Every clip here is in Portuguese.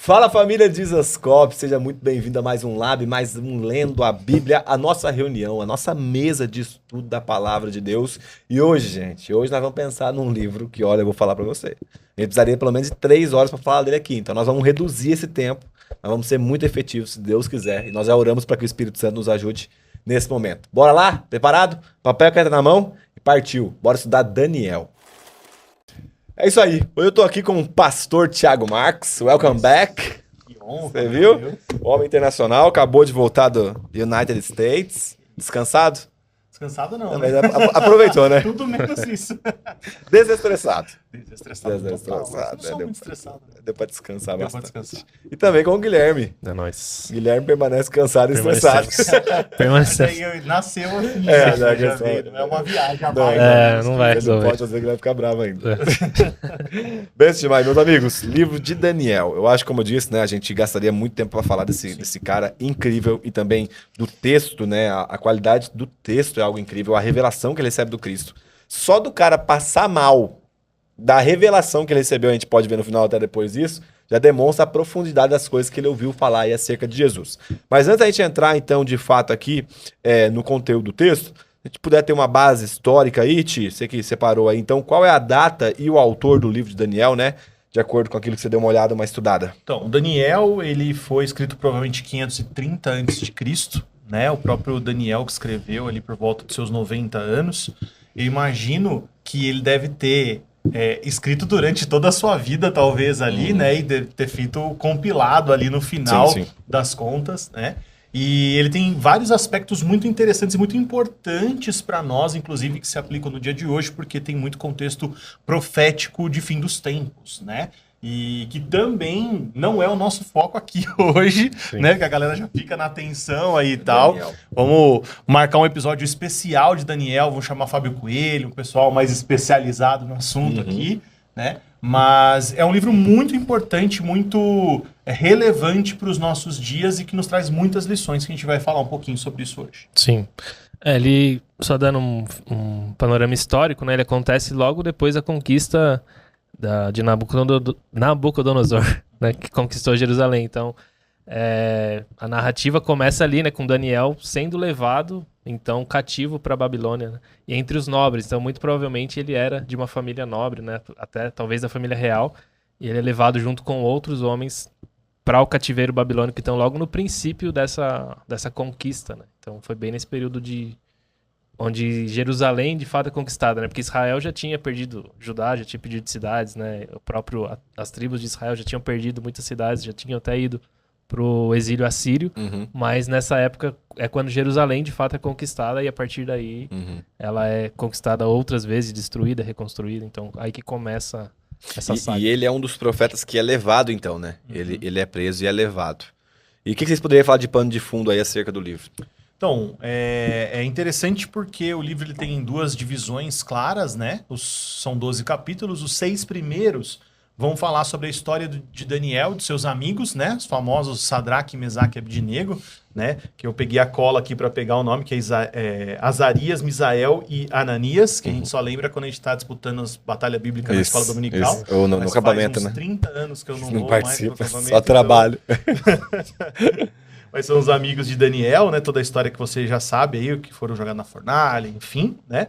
Fala família Dizascope, seja muito bem-vindo a mais um Lab, mais um Lendo a Bíblia, a nossa reunião, a nossa mesa de estudo da Palavra de Deus. E hoje, gente, nós vamos pensar num livro que, olha, eu vou falar pra você. A gente precisaria pelo menos de 3 horas para falar dele aqui, então nós vamos reduzir esse tempo, nós vamos ser muito efetivos, se Deus quiser. E nós já oramos para que o Espírito Santo nos ajude nesse momento. Bora lá? Preparado? Papel e caneta na mão? E partiu. Bora estudar Daniel. É isso aí. Hoje eu tô aqui com o pastor Thiago Marques. Welcome back. Que honra. Você viu? Homem internacional, acabou de voltar do United States. Descansado? Descansado não, Mas né? aproveitou, né? Tudo menos isso. Desestressado. Desestressado. Desestressado. Eu sou muito estressado. Né? Deu pra descansar Deu pra bastante. descansar. E também com o Guilherme. É nóis. Guilherme permanece cansado e estressado. Mas aí nasceu assim, já já que veio. Não é uma viagem a Não, mais. não vai Ele não resolver. pode fazer que ele vai ficar bravo ainda. Bem, demais, meus amigos, livro de Daniel. Eu acho, como eu disse, né, a gente gastaria muito tempo para falar desse cara incrível e também do texto, né? A qualidade do texto é algo incrível, a revelação que ele recebe do Cristo. Só do cara passar mal da revelação que ele recebeu, a gente pode ver no final até depois disso, já demonstra a profundidade das coisas que ele ouviu falar aí acerca de Jesus. Mas antes da gente entrar, então, de fato aqui no conteúdo do texto, se a gente puder ter uma base histórica aí, Ti, você que separou aí, então, qual é a data e o autor do livro de Daniel, né? De acordo com aquilo que você deu uma olhada, uma estudada. Então, o Daniel, ele foi escrito provavelmente 530 a.C., né? O próprio Daniel que escreveu ali por volta dos seus 90 anos. Eu imagino que ele deve ter escrito durante toda a sua vida, talvez, ali, né? E deve ter feito compilado ali no final das contas, né? E ele tem vários aspectos muito interessantes e muito importantes para nós, inclusive, que se aplicam no dia de hoje, porque tem muito contexto profético de fim dos tempos, né? E que também não é o nosso foco aqui hoje, né? Que a galera já fica na atenção aí e tal. Daniel. Vamos marcar um episódio especial de Daniel, vamos chamar Fábio Coelho, um pessoal mais especializado no assunto aqui, né? Mas é um livro muito importante, muito relevante para os nossos dias e que nos traz muitas lições que a gente vai falar um pouquinho sobre isso hoje. Sim. Ele, só dando um panorama histórico, né? Ele acontece logo depois da conquista de Nabucodonosor, né? Que conquistou Jerusalém. Então, a narrativa começa ali, né? Com Daniel sendo levado, então, cativo para a Babilônia, né? E entre os nobres. Então, muito provavelmente, ele era de uma família nobre, né? Até talvez da família real. E ele é levado junto com outros homens para o cativeiro babilônico, então, logo no princípio dessa conquista, né? Então, foi bem nesse período onde Jerusalém, de fato, é conquistada, né? Porque Israel já tinha perdido, Judá já tinha perdido cidades, né? As tribos de Israel já tinham perdido muitas cidades, já tinham até ido pro exílio assírio, mas nessa época é quando Jerusalém, de fato, é conquistada e a partir daí ela é conquistada outras vezes, destruída, reconstruída. Então, aí que começa essa saga. E ele é um dos profetas que é levado, então, né? Ele é preso e é levado. E o que vocês poderiam falar de pano de fundo aí acerca do livro? Então, é interessante porque o livro ele tem 2 divisões claras, né? São 12 capítulos. Os 6 primeiros vão falar sobre a história de Daniel, de seus amigos, né? Os famosos Sadraque, Mesaque e Abednego, né? Que eu peguei a cola aqui para pegar o nome, que é Azarias, Misael e Ananias, que a gente só lembra quando a gente está disputando as batalhas bíblicas na escola dominical. Ou no acampamento, faz uns né? 30 anos que eu não vou participa, mais no acampamento, só trabalho. Mas são os amigos de Daniel, né? Toda a história que você já sabe aí, que foram jogados na fornalha, enfim, né?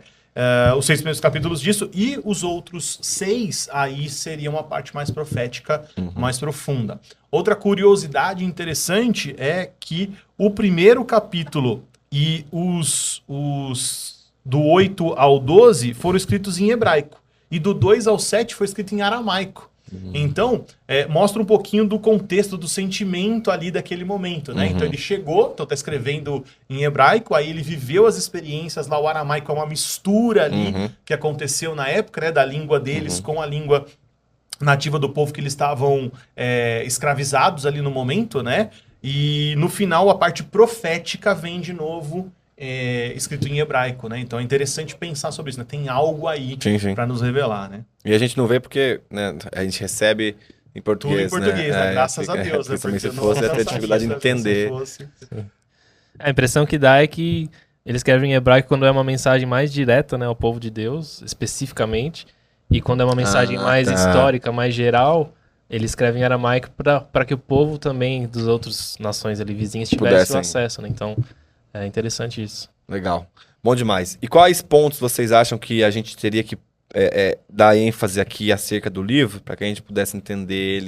Os 6 primeiros capítulos disso e os outros 6 aí seriam uma parte mais profética, mais profunda. Outra curiosidade interessante é que o primeiro capítulo e os do 8 ao 12 foram escritos em hebraico e do 2 ao 7 foi escrito em aramaico. Então, mostra um pouquinho do contexto, do sentimento ali daquele momento, né? Então ele chegou, então tá escrevendo em hebraico, aí ele viveu as experiências lá, o aramaico é uma mistura ali que aconteceu na época, né? Da língua deles com a língua nativa do povo que eles estavam escravizados ali no momento, né? E no final a parte profética vem de novo escrito em hebraico, né? Então é interessante pensar sobre isso, né? Tem algo aí para nos revelar, né? E a gente não vê porque, né, a gente recebe em português, tudo em português, né? Graças a Deus, né? Porque se fosse, ia ter dificuldade de entender. A impressão que dá é que eles escrevem em hebraico quando é uma mensagem mais direta, né, ao povo de Deus, especificamente, e quando é uma mensagem mais histórica, mais geral, ele escreve em aramaico para que o povo também dos outras nações ali vizinhas tivesse o acesso, né? Então, é interessante isso. Legal. Bom demais. E quais pontos vocês acham que a gente teria que dar ênfase aqui acerca do livro, para que a gente pudesse entender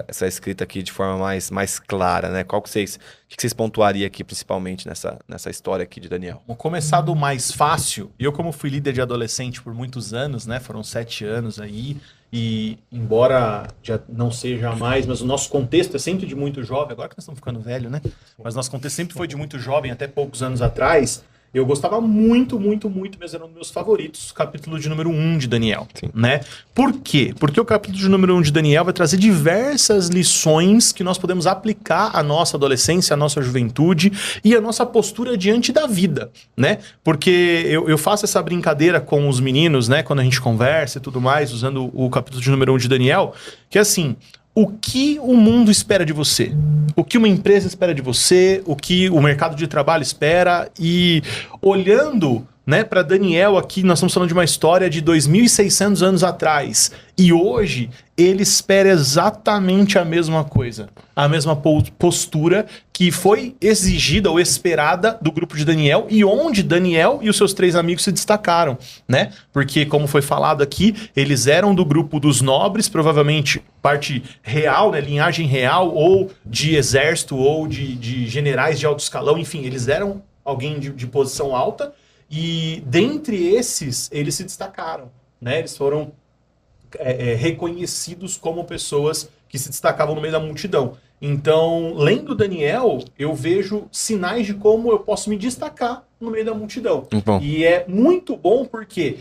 essa escrita aqui de forma mais clara, né? O que vocês pontuariam aqui, principalmente, nessa história aqui de Daniel? Vamos começar do mais fácil. Eu, como fui líder de adolescente por muitos anos, né? Foram 7 anos aí, e embora já não seja mais, mas o nosso contexto é sempre de muito jovem, agora que nós estamos ficando velho, né? Mas nosso contexto sempre foi de muito jovem, até poucos anos atrás. Eu gostava muito, muito, muito, mesmo era um dos meus favoritos, o capítulo de número 1 de Daniel, né? Por quê? Porque o capítulo de número 1 de Daniel vai trazer diversas lições que nós podemos aplicar à nossa adolescência, à nossa juventude e à nossa postura diante da vida, né? Porque eu faço essa brincadeira com os meninos, né? Quando a gente conversa e tudo mais, usando o capítulo de número 1 de Daniel, que é assim... O que o mundo espera de você? O que uma empresa espera de você? O que o mercado de trabalho espera? E olhando, né, para Daniel aqui, nós estamos falando de uma história de 2.600 anos atrás. E hoje ele espera exatamente a mesma coisa. A mesma postura que foi exigida ou esperada do grupo de Daniel e onde Daniel e os seus 3 amigos se destacaram, né? Porque, como foi falado aqui, eles eram do grupo dos nobres, provavelmente parte real, né, linhagem real, ou de exército, ou de generais de alto escalão, enfim, eles eram alguém de posição alta, e dentre esses, eles se destacaram, né? Eles foram reconhecidos como pessoas que se destacavam no meio da multidão. Então, lendo Daniel, eu vejo sinais de como eu posso me destacar no meio da multidão. E é muito bom porque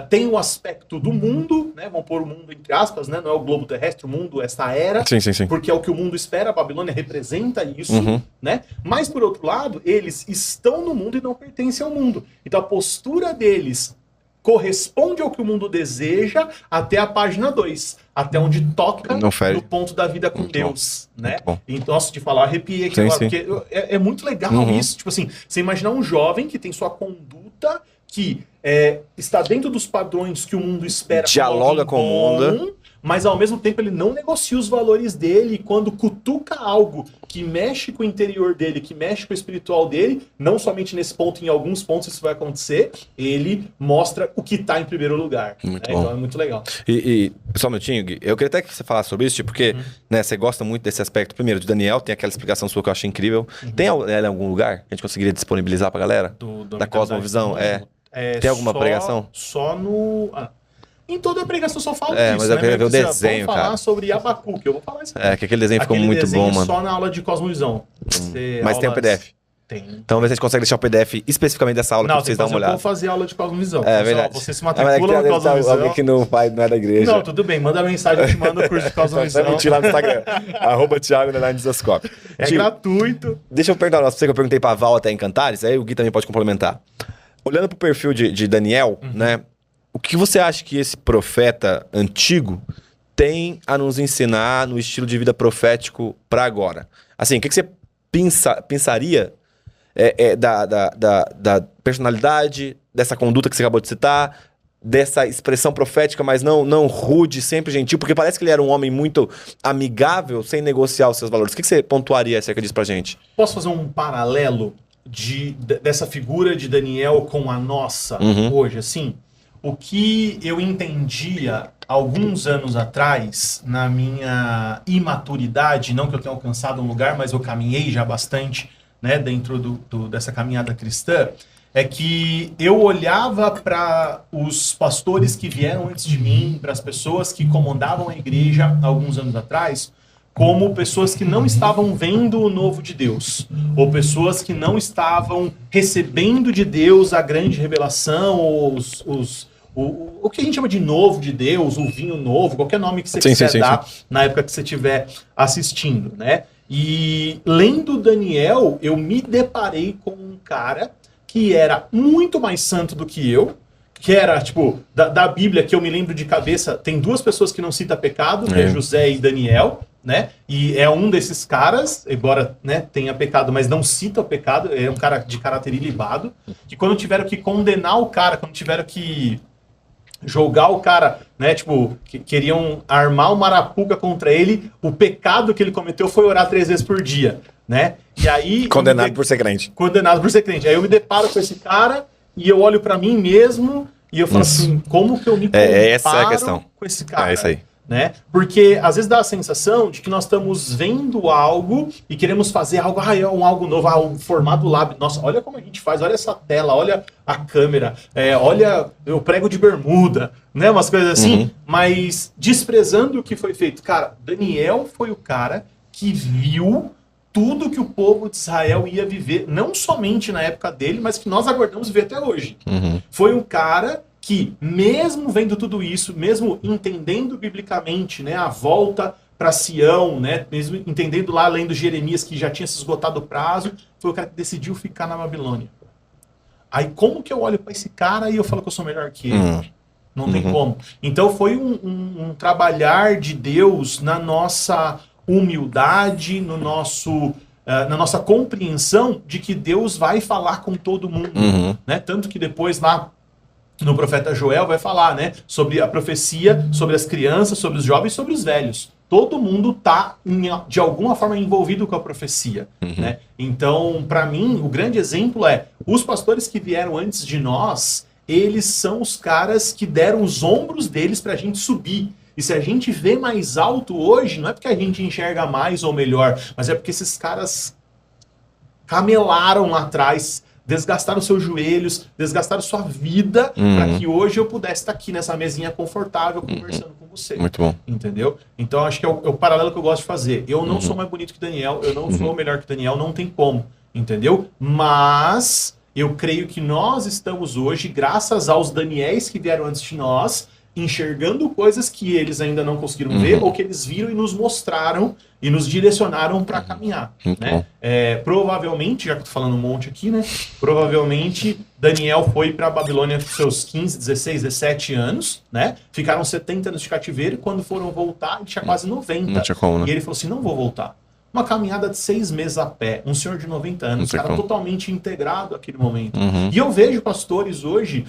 tem o aspecto do mundo, né? Vamos pôr o mundo entre aspas, né? Não é o globo terrestre, o mundo, essa era. Sim. Porque é o que o mundo espera, a Babilônia representa isso, né? Mas, por outro lado, eles estão no mundo e não pertencem ao mundo. Então, a postura deles corresponde ao que o mundo deseja até a página 2, até onde toca no ponto da vida com Deus, né? Então, nossa, de falar, arrepiei aqui agora, porque é muito legal isso, tipo assim, você imaginar um jovem que tem sua conduta que está dentro dos padrões que o mundo espera, dialoga com o mundo, mas ao mesmo tempo ele não negocia os valores dele, e quando cutuca algo que mexe com o interior dele, que mexe com o espiritual dele, não somente nesse ponto, em alguns pontos isso vai acontecer, ele mostra o que está em primeiro lugar. Então é muito legal. E só um minutinho, Gui, eu queria até que você falasse sobre isso, porque né, você gosta muito desse aspecto, primeiro, de Daniel, tem aquela explicação sua que eu achei incrível. Tem ela em algum lugar que a gente conseguiria disponibilizar pra galera? Da Cosmovisão? Tem alguma pregação? Só no... Em toda a pregação eu só falo disso, mas eu queria ver o desenho, vamos falar sobre Abacuque, eu vou falar isso. Que aquele desenho ficou muito bom, mano. Só na aula de Cosmovisão. Mas tem o PDF? Tem. Então, vamos ver se a gente consegue deixar o PDF especificamente dessa aula pra vocês darem uma olhada. Não, vou fazer aula de Cosmovisão. Verdade. Você se matricula no Cosmovisão. Alguém que não é da igreja. Não, tudo bem, manda mensagem, eu te mando o curso de Cosmovisão. Vai mentir lá no Instagram, @Thiago_Desascope. Gratuito. Deixa eu perguntar pra você, que eu perguntei pra Val até em Cantares, aí o Gui também pode complementar. Olhando pro perfil de Daniel, né? O que você acha que esse profeta antigo tem a nos ensinar no estilo de vida profético para agora? Assim, o que você pensaria da personalidade, dessa conduta que você acabou de citar, dessa expressão profética, mas não rude, sempre gentil, porque parece que ele era um homem muito amigável, sem negociar os seus valores. O que você pontuaria acerca disso pra gente? Posso fazer um paralelo dessa figura de Daniel com a nossa hoje, assim? O que eu entendia alguns anos atrás, na minha imaturidade, não que eu tenha alcançado um lugar, mas eu caminhei já bastante, né, dentro dessa caminhada cristã, é que eu olhava para os pastores que vieram antes de mim, para as pessoas que comandavam a igreja alguns anos atrás, como pessoas que não estavam vendo o novo de Deus, ou pessoas que não estavam recebendo de Deus a grande revelação, ou o que a gente chama de novo de Deus, o vinho novo, qualquer nome que você quiser dar na época que você estiver assistindo, né? E lendo Daniel, eu me deparei com um cara que era muito mais santo do que eu, que era, tipo, da Bíblia, que eu me lembro de cabeça, tem 2 pessoas que não citam pecado, que é José e Daniel, né? E é um desses caras, embora, né, tenha pecado, mas não cita o pecado, é um cara de caráter ilibado, que quando tiveram que condenar o cara, quando tiveram que jogar o cara, né, tipo, queriam armar uma arapuca contra ele, o pecado que ele cometeu foi orar 3 vezes por dia, né? E aí... Condenado por ser crente. Condenado por ser crente. Aí eu me deparo com esse cara e eu olho pra mim mesmo e eu falo assim, como que eu me comparo essa é a questão. com esse cara? É isso aí. Né? Porque às vezes dá a sensação de que nós estamos vendo algo e queremos fazer algo, algo novo, um formato lábio. Nossa, olha como a gente faz, olha essa tela, olha a câmera, olha eu prego de bermuda, né? Umas coisas assim, mas desprezando o que foi feito. Cara, Daniel foi o cara que viu tudo que o povo de Israel ia viver, não somente na época dele, mas que nós aguardamos ver até hoje. Foi um cara que, mesmo vendo tudo isso, mesmo entendendo biblicamente, né, a volta para Sião, né, mesmo entendendo lá além do Jeremias que já tinha se esgotado o prazo, foi o cara que decidiu ficar na Babilônia. Aí como que eu olho para esse cara e eu falo que eu sou melhor que ele? Não tem como. Então foi um trabalhar de Deus na nossa humildade, no nosso... na nossa compreensão de que Deus vai falar com todo mundo, né? Tanto que depois lá no profeta Joel vai falar, né, sobre a profecia, sobre as crianças, sobre os jovens, sobre os velhos. Todo mundo está, de alguma forma, envolvido com a profecia. Né? Então, para mim, o grande exemplo é os pastores que vieram antes de nós, eles são os caras que deram os ombros deles para a gente subir. E se a gente vê mais alto hoje, não é porque a gente enxerga mais ou melhor, mas é porque esses caras camelaram lá atrás, desgastaram seus joelhos, desgastaram sua vida para que hoje eu pudesse estar aqui nessa mesinha confortável conversando com você. Muito bom. Entendeu? Então acho que é o paralelo que eu gosto de fazer. Eu não sou mais bonito que Daniel, eu não sou melhor que Daniel, não tem como. Entendeu? Mas eu creio que nós estamos hoje, graças aos Daniéis que vieram antes de nós, enxergando coisas que eles ainda não conseguiram ver ou que eles viram e nos mostraram e nos direcionaram para caminhar. Né? Provavelmente, já que eu tô falando um monte aqui, né? Provavelmente Daniel foi para a Babilônia com seus 15, 16, 17 anos, né? Ficaram 70 anos de cativeiro e quando foram voltar, ele tinha quase 90. Não tinha como, né? E ele falou assim, não vou voltar. Uma caminhada de 6 meses a pé, um senhor de 90 anos, cara totalmente integrado naquele momento. E eu vejo pastores hoje,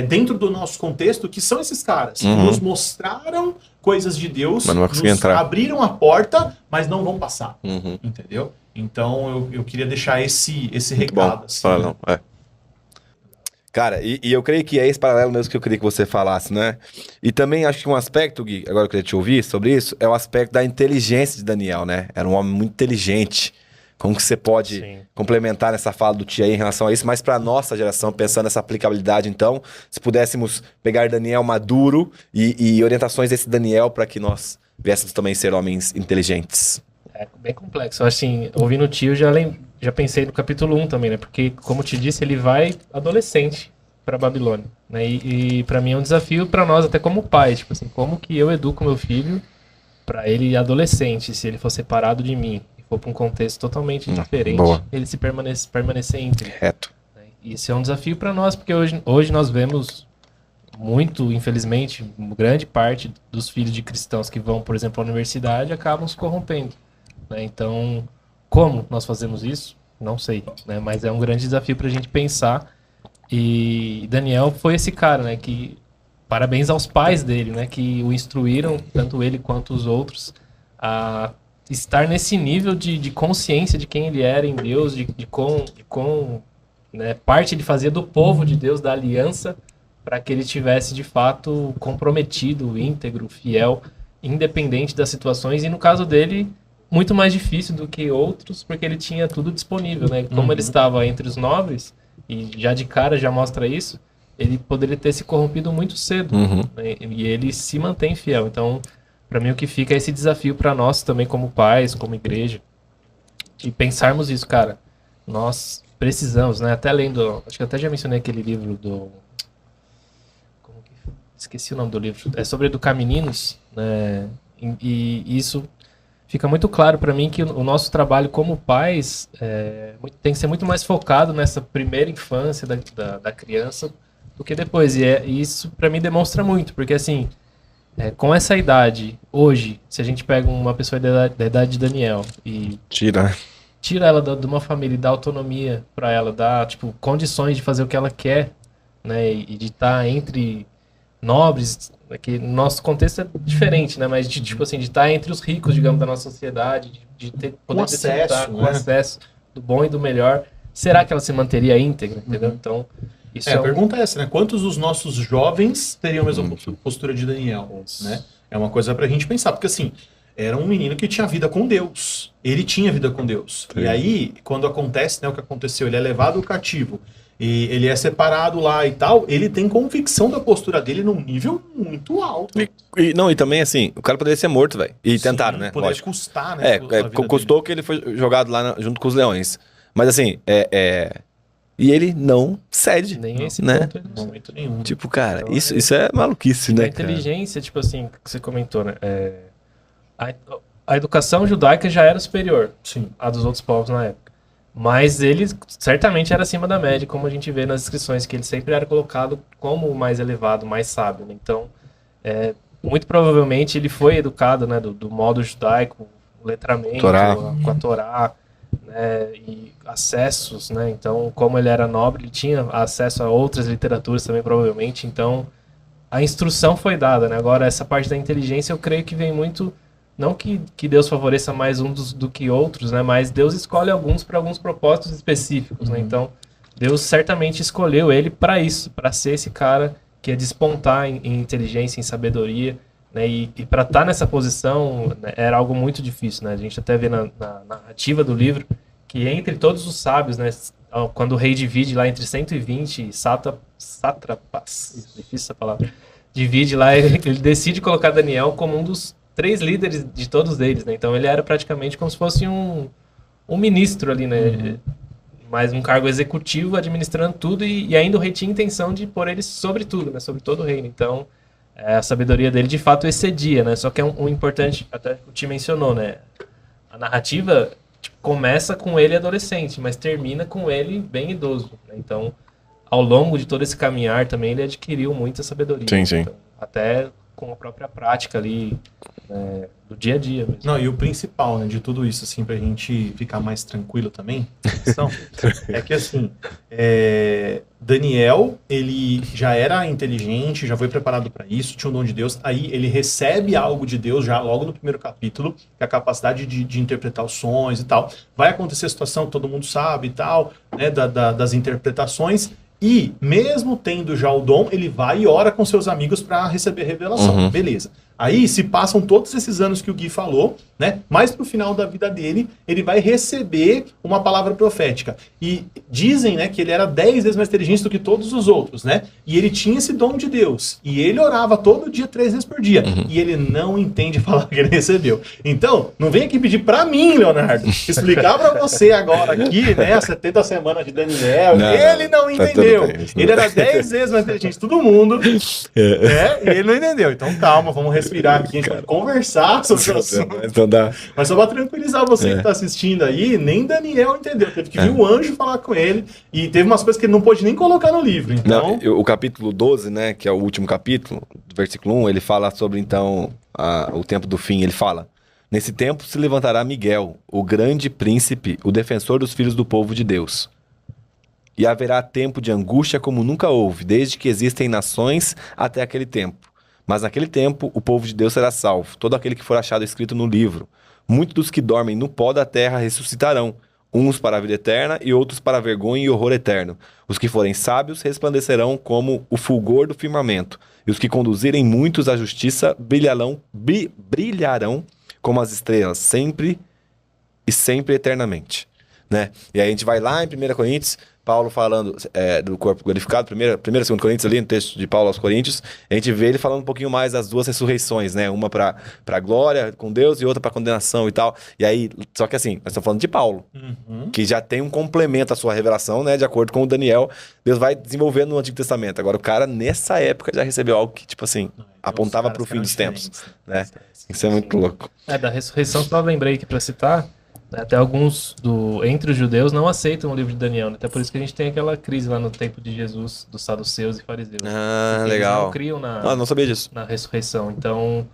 dentro do nosso contexto, que são esses caras, que nos mostraram coisas de Deus, mas não vai conseguir entrar. Abriram a porta, mas não vão passar. Entendeu? Então eu queria deixar esse recado. Assim, né? Cara, e eu creio que é esse paralelo mesmo que eu queria que você falasse, né? E também acho que um aspecto, Gui, agora eu queria te ouvir sobre isso, é o aspecto da inteligência de Daniel, né? Era um homem muito inteligente. Como que você pode complementar nessa fala do Tia aí em relação a isso? Mas para nossa geração, pensando nessa aplicabilidade, então, se pudéssemos pegar Daniel maduro e orientações desse Daniel para que nós viéssemos também ser homens inteligentes. É bem complexo. Assim, ouvindo o Tio, já pensei no capítulo 1 também, né? Porque, como te disse, ele vai adolescente para Babilônia, né? E para mim é um desafio para nós, até como pai, tipo assim, como que eu educo meu filho para ele adolescente, se ele for separado de mim e for para um contexto totalmente diferente, ele se permanecer íntegro. Reto. Né? Isso é um desafio para nós, porque hoje nós vemos muito, infelizmente, grande parte dos filhos de cristãos que vão, por exemplo, à universidade acabam se corrompendo. Né? Então, como nós fazemos isso? Não sei, né? Mas é um grande desafio para a gente pensar. E Daniel foi esse cara, né? Que parabéns aos pais dele, né? Que o instruíram, tanto ele quanto os outros, a estar nesse nível de consciência de quem ele era em Deus, de né, parte ele fazia do povo de Deus, da aliança, para que ele tivesse de fato comprometido, íntegro, fiel, independente das situações. E no caso dele, muito mais difícil do que outros, porque ele tinha tudo disponível, né? Como ele estava entre os nobres, e já de cara já mostra isso, ele poderia ter se corrompido muito cedo, né? E ele se mantém fiel. Então, para mim, o que fica é esse desafio para nós também, como pais, como igreja, e pensarmos isso, cara. Nós precisamos, né? Até lendo, acho que até já mencionei aquele livro do... Esqueci o nome do livro. É sobre educar meninos, né? E isso fica muito claro para mim que o nosso trabalho como pais tem que ser muito mais focado nessa primeira infância da criança do que depois. E isso para mim demonstra muito, porque assim, com essa idade, hoje, se a gente pega uma pessoa da idade de Daniel e tira ela de uma família e dá autonomia para ela, dá tipo condições de fazer o que ela quer, né? E de estar entre nobres, que no nosso contexto é diferente, né? Mas de tipo assim, de estar entre os ricos, digamos, da nossa sociedade, de ter poder acesso, com acesso do bom e do melhor, será que ela se manteria íntegra, entendeu? Então, isso a pergunta é essa, né? Quantos dos nossos jovens teriam a mesma postura de Daniel, né? É uma coisa pra gente pensar, porque assim, era um menino que tinha vida com Deus. Ele tinha vida com Deus. Sim. E aí, quando acontece, né, o que aconteceu, ele é levado cativo e ele é separado lá e tal, ele tem convicção da postura dele num nível muito alto. E também, assim, o cara poderia ser morto, velho. E tentaram, né? Poderia custar, né? Custou que ele foi jogado lá junto com os leões. Mas assim, e ele não cede. Nem esse né? ponto, Em momento nenhum. Tipo, cara, então, isso é maluquice, né? A inteligência, tipo assim, que você comentou, né? A educação judaica já era superior, sim, à dos outros povos na época. Mas ele certamente era acima da média, como a gente vê nas descrições, que ele sempre era colocado como o mais elevado, mais sábio. Né? Então, muito provavelmente ele foi educado, né, do modo judaico, o letramento, com a Torá, né, e acessos, né? Então, como ele era nobre, ele tinha acesso a outras literaturas também, provavelmente. Então, a instrução foi dada, né? Agora, essa parte da inteligência, eu creio que vem muito... Não que Deus favoreça mais uns do que outros, né? Mas Deus escolhe alguns para alguns propósitos específicos, né? Então, Deus certamente escolheu ele para isso, para ser esse cara que ia despontar em inteligência, em sabedoria, né? E para estar nessa posição, né, era algo muito difícil, né? A gente até vê na narrativa do livro que entre todos os sábios, né? Quando o rei divide lá entre 120 sátrapas, difícil essa palavra, divide lá, ele decide colocar Daniel como um dos 3 líderes de todos eles, né? Então ele era praticamente como se fosse um ministro ali, né? Mais um cargo executivo administrando tudo e ainda o rei tinha intenção de pôr ele sobre tudo, né? Sobre todo o reino. Então a sabedoria dele de fato excedia, né? Só que é um importante, até o Ti mencionou, né? A narrativa começa com ele adolescente, mas termina com ele bem idoso, né? Então ao longo de todo esse caminhar também ele adquiriu muita sabedoria. Sim, sim. Então, até com a própria prática ali do dia a dia mesmo. Não, e o principal, né, de tudo isso, assim, pra gente ficar mais tranquilo também, é que, assim, Daniel, ele já era inteligente, já foi preparado para isso, tinha um dom de Deus, aí ele recebe algo de Deus já logo no primeiro capítulo, que é a capacidade de interpretar os sonhos e tal. Vai acontecer a situação, todo mundo sabe e tal, né, das interpretações. E, mesmo tendo já o dom, ele vai e ora com seus amigos para receber revelação. Beleza. Aí se passam todos esses anos que o Gui falou, né? Mas pro final da vida dele, ele vai receber uma palavra profética. E dizem, né, que ele era 10 vezes mais inteligente do que todos os outros, né? E ele tinha esse dom de Deus. E ele orava todo dia, 3 vezes por dia. E ele não entende a palavra que ele recebeu. Então, não vem aqui pedir pra mim, Leonardo, explicar pra você agora aqui, né, as 70 semanas de Daniel. Ele não entendeu. Ele era 10 vezes mais inteligente que todo mundo. E ele não entendeu. Então, calma, vamos respirar aqui, a gente vai conversar sobre o assunto. Mas só pra tranquilizar você que tá assistindo aí, nem Daniel entendeu. Teve que vir um anjo falar com ele e teve umas coisas que ele não pôde nem colocar no livro. Então... Não, o capítulo 12, né, que é o último capítulo, do versículo 1, ele fala sobre, então, o tempo do fim. Ele fala: nesse tempo se levantará Miguel, o grande príncipe, o defensor dos filhos do povo de Deus. E haverá tempo de angústia como nunca houve, desde que existem nações até aquele tempo. Mas naquele tempo o povo de Deus será salvo, todo aquele que for achado escrito no livro. Muitos dos que dormem no pó da terra ressuscitarão, uns para a vida eterna e outros para a vergonha e horror eterno. Os que forem sábios resplandecerão como o fulgor do firmamento, e os que conduzirem muitos à justiça brilharão como as estrelas, sempre e sempre eternamente. Né? E aí a gente vai lá em 1 Coríntios, Paulo falando do corpo glorificado, 1 e 2 Coríntios ali, no texto de Paulo aos Coríntios, a gente vê ele falando um pouquinho mais das duas ressurreições, né? Uma para glória com Deus e outra para condenação e tal. E aí, só que assim, nós estamos falando de Paulo, que já tem um complemento à sua revelação, né? De acordo com o Daniel, Deus vai desenvolvendo no Antigo Testamento. Agora, o cara, nessa época, já recebeu algo que, tipo assim, apontava para o fim dos tempos. Né? Isso é muito louco. Da ressurreição, só lembrei aqui para citar, até alguns entre os judeus não aceitam o livro de Daniel, né? Até por isso que a gente tem aquela crise lá no tempo de Jesus, dos saduceus e fariseus. Ah, porque legal. Eles não criam não sabia disso. na ressurreição. Então,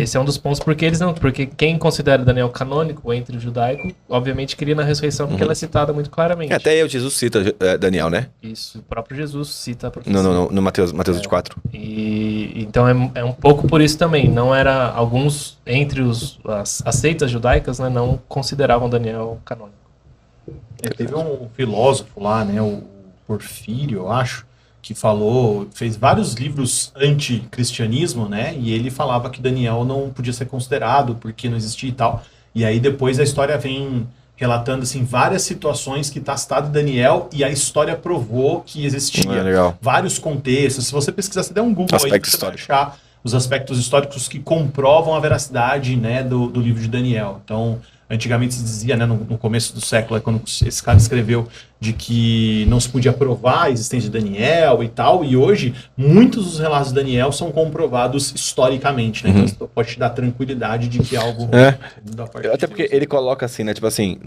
esse é um dos pontos porque quem considera Daniel canônico entre o judaico, obviamente cria na ressurreição, porque ela é citada muito claramente. Até eu, Jesus cita Daniel, né? Isso, o próprio Jesus cita a profecia. No Mateus 24. E então é um pouco por isso também. Não era alguns entre as seitas judaicas, né, não consideravam Daniel canônico. Teve um filósofo lá, né, o Porfírio, eu acho, que fez vários livros anti-cristianismo, né? E ele falava que Daniel não podia ser considerado porque não existia e tal. E aí depois a história vem relatando assim várias situações que está citado em Daniel e a história provou que existia vários contextos. Se você pesquisar, você der um Google aí, você vai achar os aspectos históricos que comprovam a veracidade, né, do livro de Daniel. Então, antigamente se dizia, né, no começo do século, quando esse cara escreveu, de que não se podia provar a existência de Daniel e tal, e hoje muitos dos relatos de Daniel são comprovados historicamente, né? Então pode te dar tranquilidade de que algo... Até porque ele coloca assim, né, tipo assim,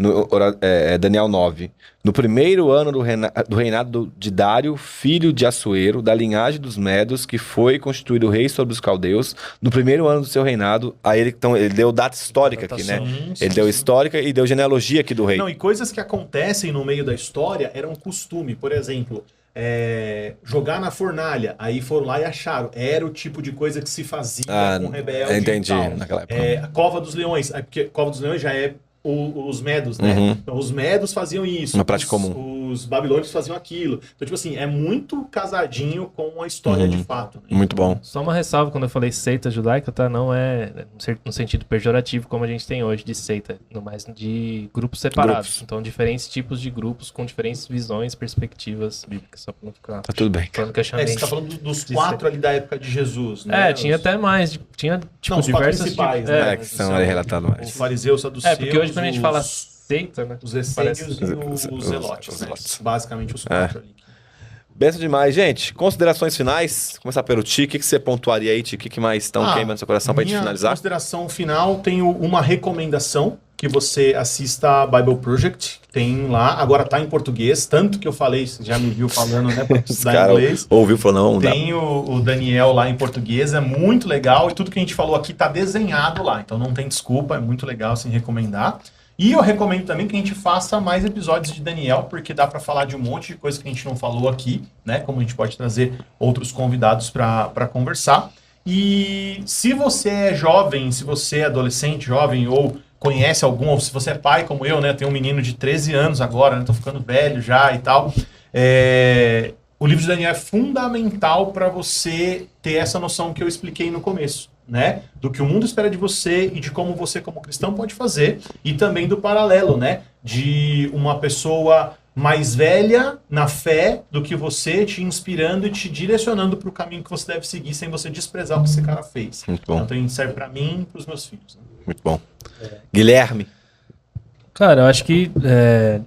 Daniel 9, no primeiro ano do reinado de Dário, filho de Assuero, da linhagem dos Medos, que foi constituído rei sobre os caldeus, no primeiro ano do seu reinado, aí ele deu data histórica aqui, né? Ele deu histórica e deu genealogia aqui do rei. Não, e coisas que acontecem no meio da história era um costume, por exemplo, jogar na fornalha, aí foram lá e acharam, era o tipo de coisa que se fazia com rebelde. Entendi, e tal. naquela época. A Cova dos Leões, porque Cova dos Leões já é os Medos, né? Então os Medos faziam isso, uma prática comum. Os babilônios faziam aquilo. Então, tipo assim, é muito casadinho com a história de fato. Né? Muito bom. Só uma ressalva quando eu falei seita judaica, tá? Não é no sentido pejorativo como a gente tem hoje de seita, mas de grupos separados. Então, diferentes tipos de grupos com diferentes visões, perspectivas bíblicas, só pra não ficar... Tá tudo bem. Falando que eu chamei você tá falando dos 4 ali da época de Jesus, né? Tinha até mais, tinha tipo diversos principais, né? Que são ali relatados mais. Os fariseus, saduceus, porque hoje quando a gente fala seita, né? Os essênios e os zelotes, né? Basicamente os 4 ali. Benção demais, gente. Considerações finais. Começar pelo Ti. O que você pontuaria aí, Ti? O que mais estão queimando no seu coração pra gente finalizar? Consideração final, tenho uma recomendação que você assista a Bible Project. Tem lá, agora tá em português, tanto que eu falei, você já me viu falando, né, pra estudar inglês. Ouviu, falou, não. Tem o Daniel lá em português, é muito legal e tudo que a gente falou aqui tá desenhado lá, então não tem desculpa, é muito legal assim recomendar. E eu recomendo também que a gente faça mais episódios de Daniel, porque dá para falar de um monte de coisa que a gente não falou aqui, né? Como a gente pode trazer outros convidados para conversar. E se você é jovem, se você é adolescente, jovem, ou conhece algum, ou se você é pai como eu, né? Tenho um menino de 13 anos agora, né? Tô ficando velho já e tal. O livro de Daniel é fundamental para você ter essa noção que eu expliquei no começo. Né, do que o mundo espera de você e de como você como cristão pode fazer, e também do paralelo, né, de uma pessoa mais velha na fé do que você, te inspirando e te direcionando para o caminho que você deve seguir sem você desprezar o que esse cara fez. Muito bom. Então serve para mim e para os meus filhos. Né? Muito bom. Guilherme. Cara, eu acho que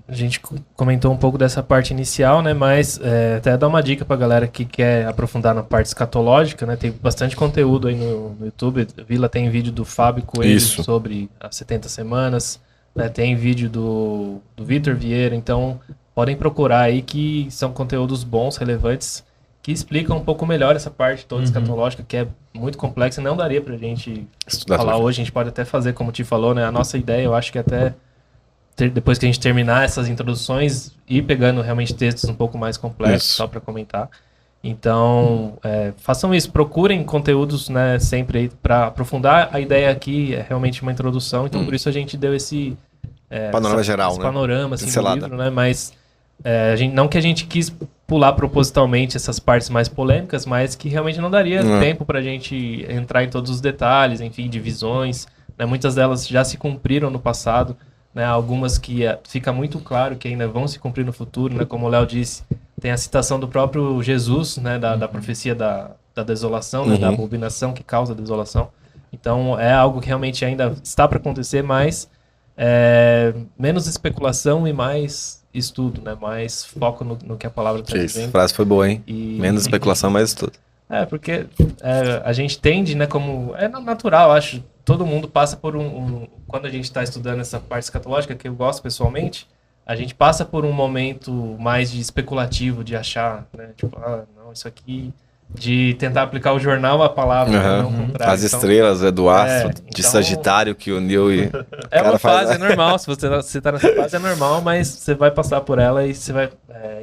a gente comentou um pouco dessa parte inicial, né? Mas até dar uma dica pra galera que quer aprofundar na parte escatológica, né? Tem bastante conteúdo aí no YouTube. Vila tem vídeo do Fábio Coelho sobre as 70 semanas, né? Tem vídeo do Vitor Vieira, então podem procurar aí que são conteúdos bons, relevantes, que explicam um pouco melhor essa parte toda escatológica, que é muito complexa e não daria pra gente falar hoje. A gente pode até fazer, como o Ti falou, né? A nossa ideia, eu acho que até... depois que a gente terminar essas introduções, ir pegando realmente textos um pouco mais complexos só para comentar. Então, façam isso, procurem conteúdos, né, sempre para aprofundar. A ideia aqui é realmente uma introdução, então por isso a gente deu esse panorama geral, esse né? panorama assim, do livro, né? Mas não que a gente quis pular propositalmente essas partes mais polêmicas, mas que realmente não daria tempo para a gente entrar em todos os detalhes, enfim, divisões. Né? Muitas delas já se cumpriram no passado. Né, algumas que fica muito claro que ainda vão se cumprir no futuro, né, como o Léo disse, tem a citação do próprio Jesus, né, da profecia da desolação, né, da abominação que causa a desolação. Então é algo que realmente ainda está para acontecer, mas menos especulação e mais estudo, né, mais foco no que a palavra está dizendo. A frase foi boa, hein? Menos especulação, mais estudo. Porque a gente tende, né, como... É natural, acho. Todo mundo passa por quando a gente está estudando essa parte escatológica, que eu gosto pessoalmente, a gente passa por um momento mais de especulativo, de achar, né, tipo, não, isso aqui de tentar aplicar o jornal à palavra, né, não o contrário. As Então, estrelas do astro de então- Sagitário que uniu e... é uma cara faz- fase, é normal. Se você tá nessa fase, é normal, mas você vai passar por ela e você vai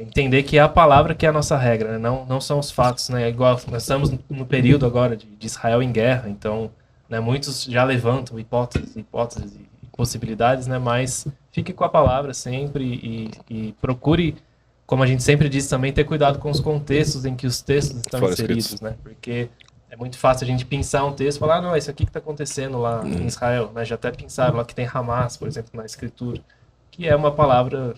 entender que é a palavra que é a nossa regra, né? Não são os fatos, né? Igual nós estamos no período agora de Israel em guerra, então, né, muitos já levantam hipóteses e possibilidades, né? Mas fique com a palavra sempre e procure, como a gente sempre diz também, ter cuidado com os contextos em que os textos estão Foram inseridos, escritos. né? Porque é muito fácil a gente pensar um texto e falar, não, é isso aqui que está acontecendo lá em Israel, né? Já até pensaram lá que tem Hamas, por exemplo, na escritura, que é uma palavra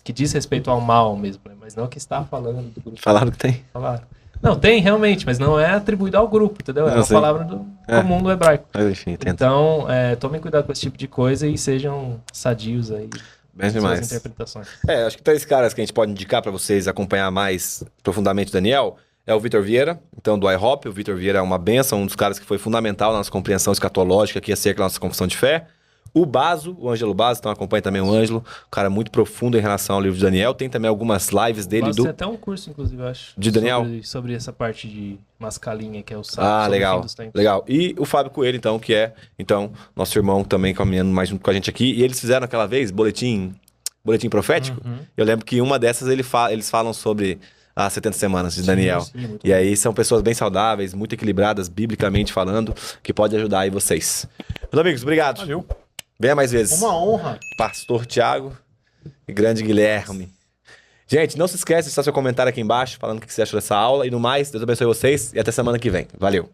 que diz respeito ao mal mesmo, né? Mas não que está falando do grupo. Falaram que tem. Falaram. Não, tem realmente, mas não é atribuído ao grupo, entendeu? É Eu uma sei. palavra comum do hebraico. Mas enfim, tenta. Então, tomem cuidado com esse tipo de coisa e sejam sadios aí Bem nas suas demais. interpretações. Acho que 3 caras que a gente pode indicar para vocês acompanhar mais profundamente o Daniel é o Vitor Vieira, então do iHop. O Vitor Vieira é uma benção, um dos caras que foi fundamental na nossa compreensão escatológica aqui acerca da nossa confissão de fé. O Baso, o Ângelo Baso, então acompanha também o Ângelo, um cara muito profundo em relação ao livro de Daniel. Tem também algumas lives dele Tem até um curso, inclusive, eu acho. De Daniel? Sobre essa parte de mascalinha, que é o Ah, sobre o legal, fim dos tempos. legal. E o Fábio Coelho, então, que é, então, nosso irmão também caminhando mais junto com a gente aqui. E eles fizeram aquela vez, boletim profético. Eu lembro que uma dessas eles falam sobre as 70 semanas de Daniel. Sim, muito E aí são pessoas bem saudáveis, muito equilibradas, biblicamente falando, que pode ajudar aí vocês. Meus amigos, obrigado. Valeu. Venha mais vezes. Uma honra. Pastor Thiago e grande Guilherme. Gente, não se esquece de deixar seu comentário aqui embaixo, falando o que você achou dessa aula. E no mais, Deus abençoe vocês e até semana que vem. Valeu.